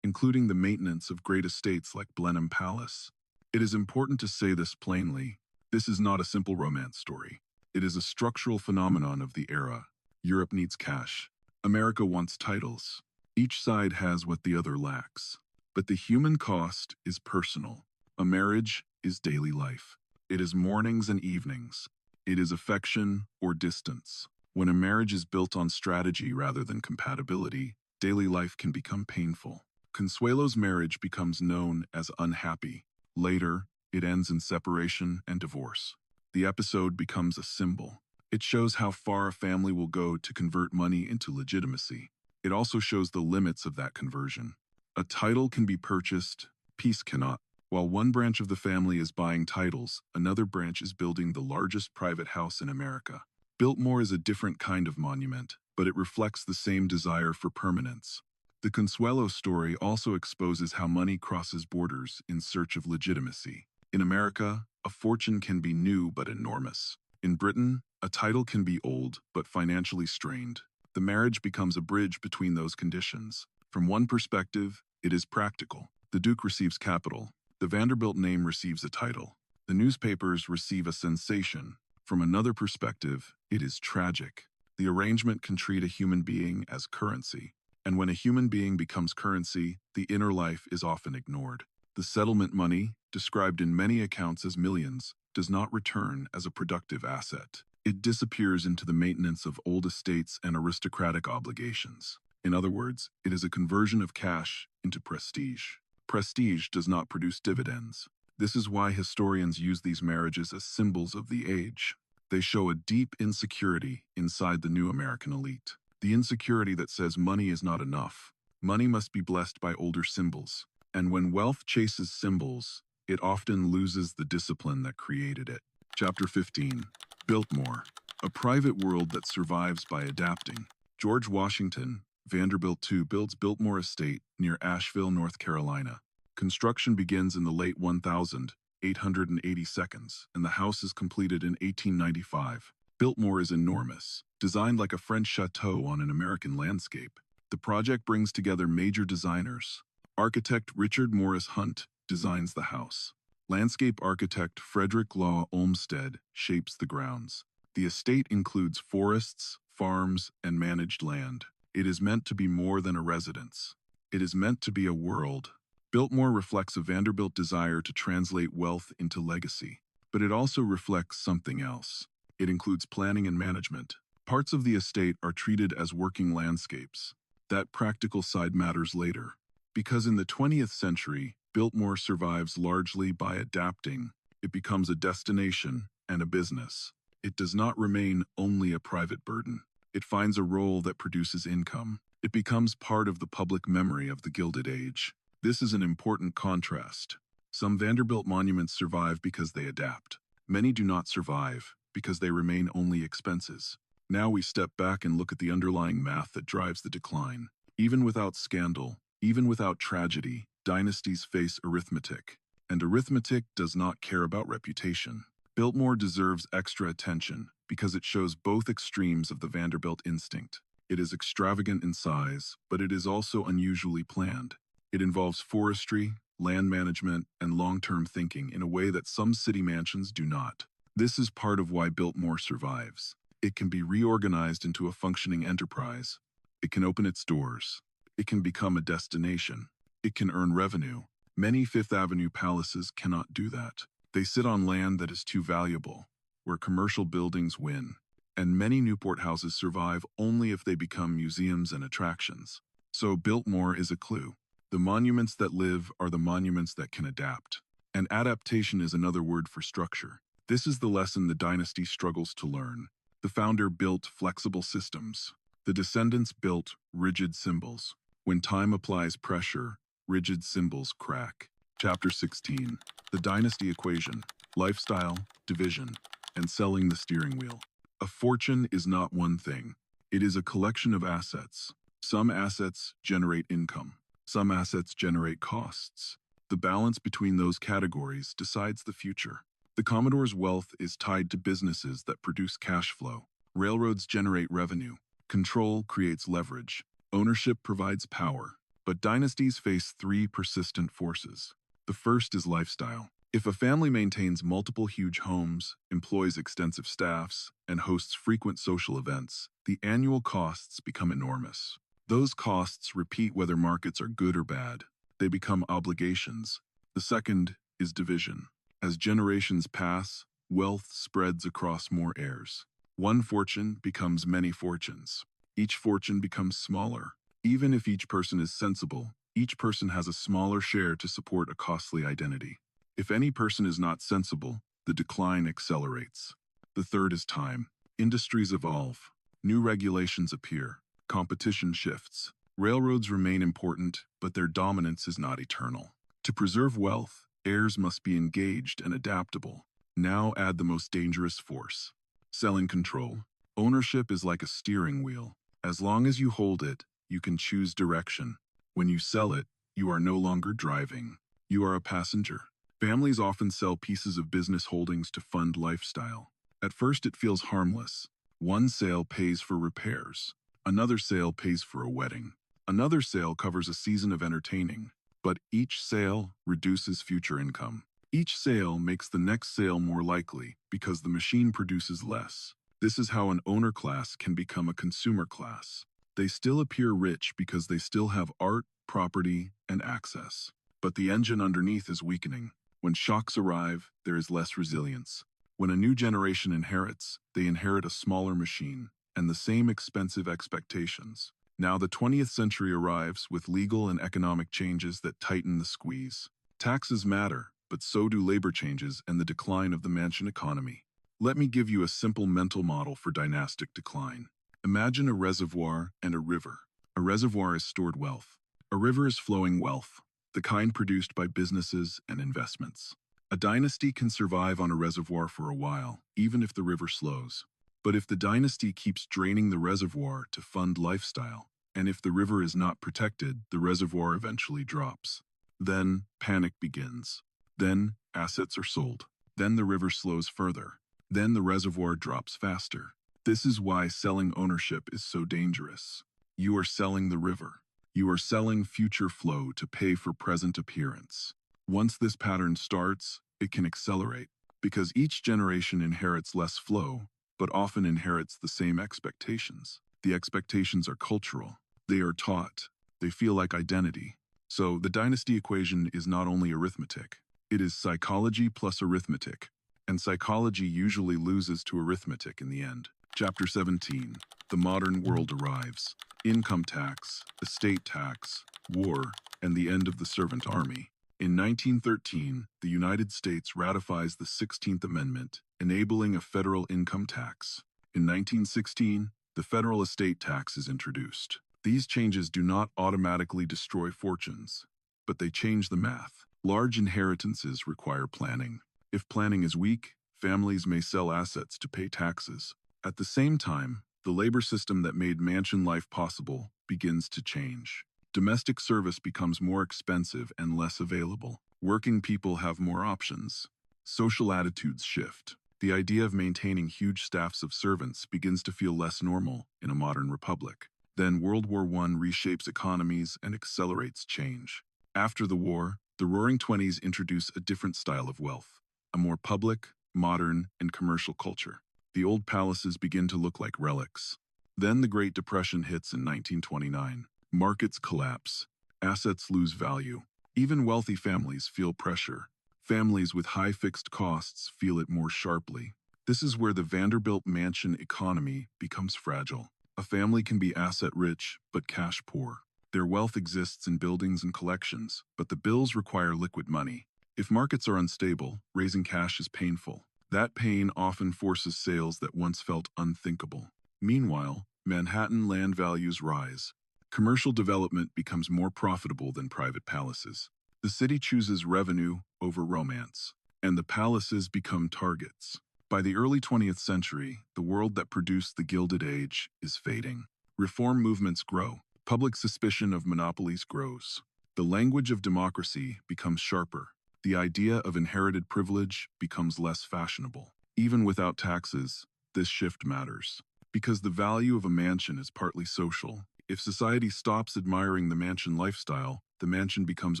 Speaker 1: including the maintenance of great estates like Blenheim Palace. It is important to say this plainly. This is not a simple romance story. It is a structural phenomenon of the era. Europe needs cash. America wants titles. Each side has what the other lacks. But the human cost is personal. A marriage is daily life. It is mornings and evenings. It is affection or distance. When a marriage is built on strategy rather than compatibility, daily life can become painful. Consuelo's marriage becomes known as unhappy. Later, it ends in separation and divorce. The episode becomes a symbol. It shows how far a family will go to convert money into legitimacy. It also shows the limits of that conversion. A title can be purchased, peace cannot. While one branch of the family is buying titles, another branch is building the largest private house in America. Biltmore is a different kind of monument, but it reflects the same desire for permanence. The Consuelo story also exposes how money crosses borders in search of legitimacy. In America, a fortune can be new but enormous. In Britain, a title can be old but financially strained. The marriage becomes a bridge between those conditions. From one perspective, it is practical. The Duke receives capital. The Vanderbilt name receives a title. The newspapers receive a sensation. From another perspective, it is tragic. The arrangement can treat a human being as currency. And when a human being becomes currency, the inner life is often ignored. The settlement money, described in many accounts as millions, does not return as a productive asset. It disappears into the maintenance of old estates and aristocratic obligations. In other words, it is a conversion of cash into prestige. Prestige does not produce dividends. This is why historians use these marriages as symbols of the age. They show a deep insecurity inside the new American elite. The insecurity that says money is not enough. Money must be blessed by older symbols. And when wealth chases symbols, it often loses the discipline that created it. Chapter 15. Biltmore, a private world that survives by adapting. George Washington, Vanderbilt II builds Biltmore Estate near Asheville, North Carolina. Construction begins in the late 1882, and the house is completed in 1895. Biltmore is enormous, designed like a French chateau on an American landscape. The project brings together major designers. Architect Richard Morris Hunt designs the house. Landscape architect Frederick Law Olmsted shapes the grounds. The estate includes forests, farms, and managed land. It is meant to be more than a residence. It is meant to be a world. Biltmore reflects a Vanderbilt desire to translate wealth into legacy, but it also reflects something else. It includes planning and management. Parts of the estate are treated as working landscapes. That practical side matters later, because in the 20th century, Biltmore survives largely by adapting. It becomes a destination and a business. It does not remain only a private burden. It finds a role that produces income. It becomes part of the public memory of the Gilded Age. This is an important contrast. Some Vanderbilt monuments survive because they adapt. Many do not survive because they remain only expenses. Now we step back and look at the underlying math that drives the decline. Even without scandal, even without tragedy, dynasties face arithmetic. And arithmetic does not care about reputation. Biltmore deserves extra attention because it shows both extremes of the Vanderbilt instinct. It is extravagant in size, but it is also unusually planned. It involves forestry, land management, and long-term thinking in a way that some city mansions do not. This is part of why Biltmore survives. It can be reorganized into a functioning enterprise. It can open its doors. It can become a destination. It can earn revenue. Many Fifth Avenue palaces cannot do that. They sit on land that is too valuable, where commercial buildings win. And many Newport houses survive only if they become museums and attractions. So Biltmore is a clue. The monuments that live are the monuments that can adapt. And adaptation is another word for structure. This is the lesson the dynasty struggles to learn. The founder built flexible systems. The descendants built rigid symbols. When time applies pressure, rigid symbols crack. Chapter 16. The Dynasty Equation. Lifestyle, division, and selling the steering wheel. A fortune is not one thing. It is a collection of assets. Some assets generate income. Some assets generate costs. The balance between those categories decides the future. The Commodore's wealth is tied to businesses that produce cash flow. Railroads generate revenue. Control creates leverage. Ownership provides power. But dynasties face three persistent forces. The first is lifestyle. If a family maintains multiple huge homes, employs extensive staffs, and hosts frequent social events, the annual costs become enormous. Those costs repeat whether markets are good or bad. They become obligations. The second is division. As generations pass, wealth spreads across more heirs. One fortune becomes many fortunes. Each fortune becomes smaller. Even if each person is sensible, each person has a smaller share to support a costly identity. If any person is not sensible, the decline accelerates. The third is time. Industries evolve. New regulations appear. Competition shifts. Railroads remain important, but their dominance is not eternal. To preserve wealth, heirs must be engaged and adaptable. Now add the most dangerous force. Selling control. Ownership is like a steering wheel. As long as you hold it, you can choose direction. When you sell it, you are no longer driving. You are a passenger. Families often sell pieces of business holdings to fund lifestyle. At first it feels harmless. One sale pays for repairs. Another sale pays for a wedding. Another sale covers a season of entertaining. But each sale reduces future income. Each sale makes the next sale more likely because the machine produces less. This is how an owner class can become a consumer class. They still appear rich because they still have art, property, and access. But the engine underneath is weakening. When shocks arrive, there is less resilience. When a new generation inherits, they inherit a smaller machine and the same expensive expectations. Now the 20th century arrives with legal and economic changes that tighten the squeeze. Taxes matter, but so do labor changes and the decline of the mansion economy. Let me give you a simple mental model for dynastic decline. Imagine a reservoir and a river. A reservoir is stored wealth. A river is flowing wealth. the kind produced by businesses and investments. A dynasty can survive on a reservoir for a while, even if the river slows. But if the dynasty keeps draining the reservoir to fund lifestyle, and if the river is not protected, the reservoir eventually drops. Then panic begins. Then assets are sold. Then the river slows further. Then the reservoir drops faster. This is why selling ownership is so dangerous. You are selling the river. You are selling future flow to pay for present appearance. Once this pattern starts, it can accelerate, because each generation inherits less flow, but often inherits the same expectations. The expectations are cultural. They are taught. They feel like identity. So the dynasty equation is not only arithmetic. It is psychology plus arithmetic, and psychology usually loses to arithmetic in the end. Chapter 17. The modern world arrives. Income tax, estate tax, war, and the end of the servant army. In 1913, the United States ratifies the 16th Amendment, enabling a federal income tax. In 1916, the federal estate tax is introduced. These changes do not automatically destroy fortunes, but they change the math. Large inheritances require planning. If planning is weak, families may sell assets to pay taxes. At the same time, the labor system that made mansion life possible begins to change. Domestic service becomes more expensive and less available. Working people have more options. Social attitudes shift. The idea of maintaining huge staffs of servants begins to feel less normal in a modern republic. Then World War I reshapes economies and accelerates change. After the war, the Roaring Twenties introduce a different style of wealth, a more public, modern, and commercial culture. The old palaces begin to look like relics. Then the Great Depression hits in 1929. Markets collapse. Assets lose value. Even wealthy families feel pressure. Families with high fixed costs feel it more sharply. This is where the Vanderbilt mansion economy becomes fragile. A family can be asset-rich but cash-poor. Their wealth exists in buildings and collections, but the bills require liquid money. If markets are unstable, raising cash is painful. That pain often forces sales that once felt unthinkable. Meanwhile, Manhattan land values rise. Commercial development becomes more profitable than private palaces. The city chooses revenue over romance, and the palaces become targets. By the early 20th century, the world that produced the Gilded Age is fading. Reform movements grow. Public suspicion of monopolies grows. The language of democracy becomes sharper. The idea of inherited privilege becomes less fashionable. Even without taxes, this shift matters. Because the value of a mansion is partly social. If society stops admiring the mansion lifestyle, the mansion becomes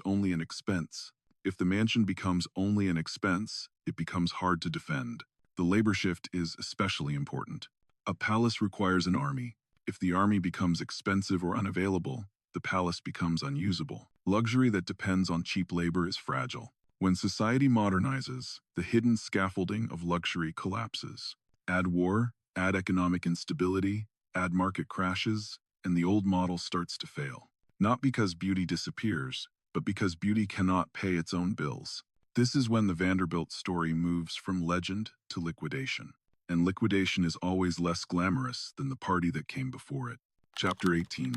Speaker 1: only an expense. If the mansion becomes only an expense, it becomes hard to defend. The labor shift is especially important. A palace requires an army. If the army becomes expensive or unavailable, the palace becomes unusable. Luxury that depends on cheap labor is fragile. When society modernizes, the hidden scaffolding of luxury collapses. Add war, add economic instability, add market crashes, and the old model starts to fail. Not because beauty disappears, but because beauty cannot pay its own bills. This is when the Vanderbilt story moves from legend to liquidation. And liquidation is always less glamorous than the party that came before it. Chapter 18.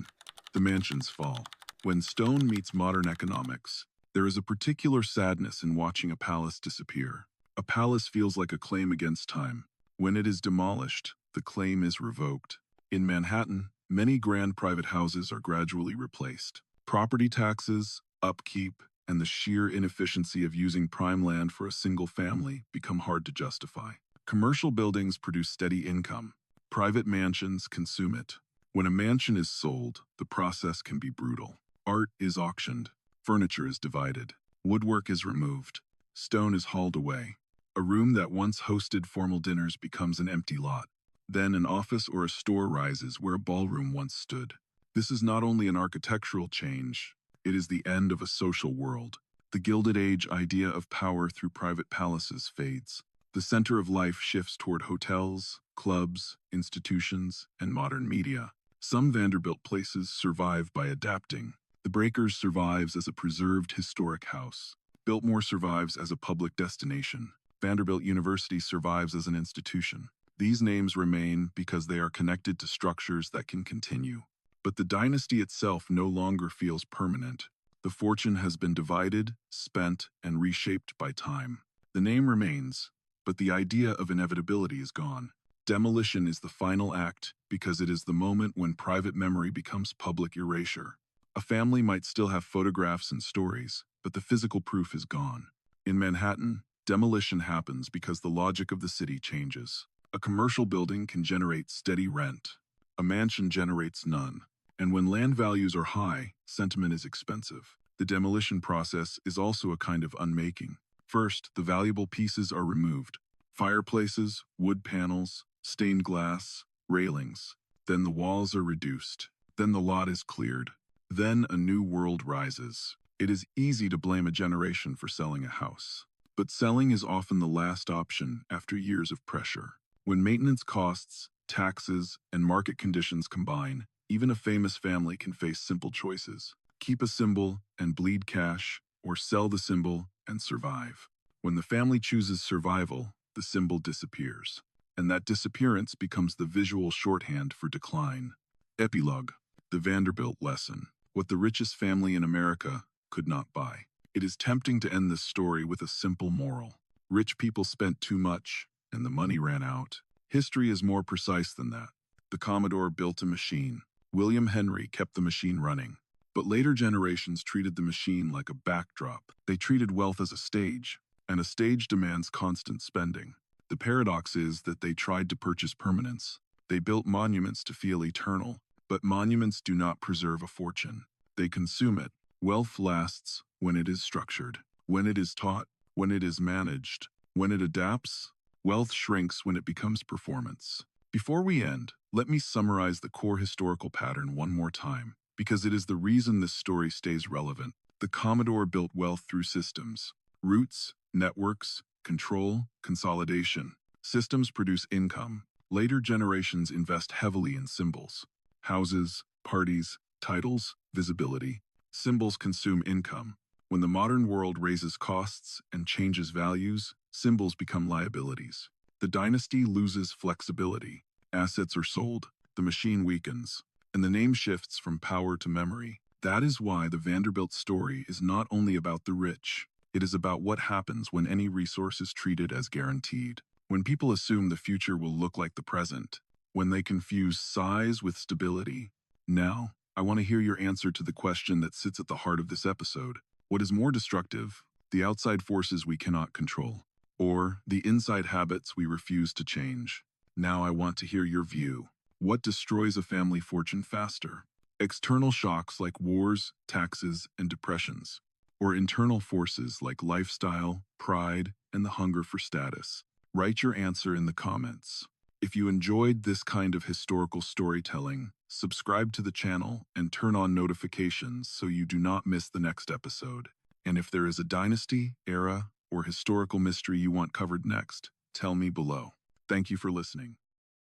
Speaker 1: The mansions fall. When stone meets modern economics, there is a particular sadness in watching a palace disappear. A palace feels like a claim against time. When it is demolished, the claim is revoked. In Manhattan, many grand private houses are gradually replaced. Property taxes, upkeep, and the sheer inefficiency of using prime land for a single family become hard to justify. Commercial buildings produce steady income. Private mansions consume it. When a mansion is sold, the process can be brutal. Art is auctioned. Furniture is divided. Woodwork is removed. Stone is hauled away. A room that once hosted formal dinners becomes an empty lot. Then an office or a store rises where a ballroom once stood. This is not only an architectural change, it is the end of a social world. The Gilded Age idea of power through private palaces fades. The center of life shifts toward hotels, clubs, institutions, and modern media. Some Vanderbilt places survive by adapting. The Breakers survives as a preserved historic house. Biltmore survives as a public destination. Vanderbilt University survives as an institution. These names remain because they are connected to structures that can continue. But the dynasty itself no longer feels permanent. The fortune has been divided, spent, and reshaped by time. The name remains, but the idea of inevitability is gone. Demolition is the final act because it is the moment when private memory becomes public erasure. A family might still have photographs and stories, but the physical proof is gone. In Manhattan, demolition happens because the logic of the city changes. A commercial building can generate steady rent. A mansion generates none. And when land values are high, sentiment is expensive. The demolition process is also a kind of unmaking. First, the valuable pieces are removed. Fireplaces, wood panels, stained glass, railings. Then the walls are reduced. Then the lot is cleared. Then a new world rises. It is easy to blame a generation for selling a house. But selling is often the last option after years of pressure. When maintenance costs, taxes, and market conditions combine, even a famous family can face simple choices. Keep a symbol and bleed cash, or sell the symbol and survive. When the family chooses survival, the symbol disappears. And that disappearance becomes the visual shorthand for decline. Epilogue. The Vanderbilt lesson. What the richest family in America could not buy. It is tempting to end this story with a simple moral. Rich people spent too much, and the money ran out. History is more precise than that. The Commodore built a machine. William Henry kept the machine running. But later generations treated the machine like a backdrop. They treated wealth as a stage, and a stage demands constant spending. The paradox is that they tried to purchase permanence. They built monuments to feel eternal, but monuments do not preserve a fortune. They consume it. Wealth lasts when it is structured, when it is taught, when it is managed, when it adapts. Wealth shrinks when it becomes performance. Before we end, let me summarize the core historical pattern one more time, because it is the reason this story stays relevant. The Commodore built wealth through systems. Roots, networks, control, consolidation. Systems produce income. Later generations invest heavily in symbols. Houses, parties, titles, visibility. Symbols consume income. When the modern world raises costs and changes values, symbols become liabilities. The dynasty loses flexibility. Assets are sold, the machine weakens, and the name shifts from power to memory. That is why the Vanderbilt story is not only about the rich. It is about what happens when any resource is treated as guaranteed. When people assume the future will look like the present. When they confuse size with stability. Now, I want to hear your answer to the question that sits at the heart of this episode. What is more destructive? The outside forces we cannot control, or the inside habits we refuse to change? Now I want to hear your view. What destroys a family fortune faster? External shocks like wars, taxes, and depressions, or internal forces like lifestyle, pride, and the hunger for status? Write your answer in the comments. If you enjoyed this kind of historical storytelling, subscribe to the channel and turn on notifications so you do not miss the next episode. And if there is a dynasty, era, or historical mystery you want covered next, tell me below. Thank you for listening.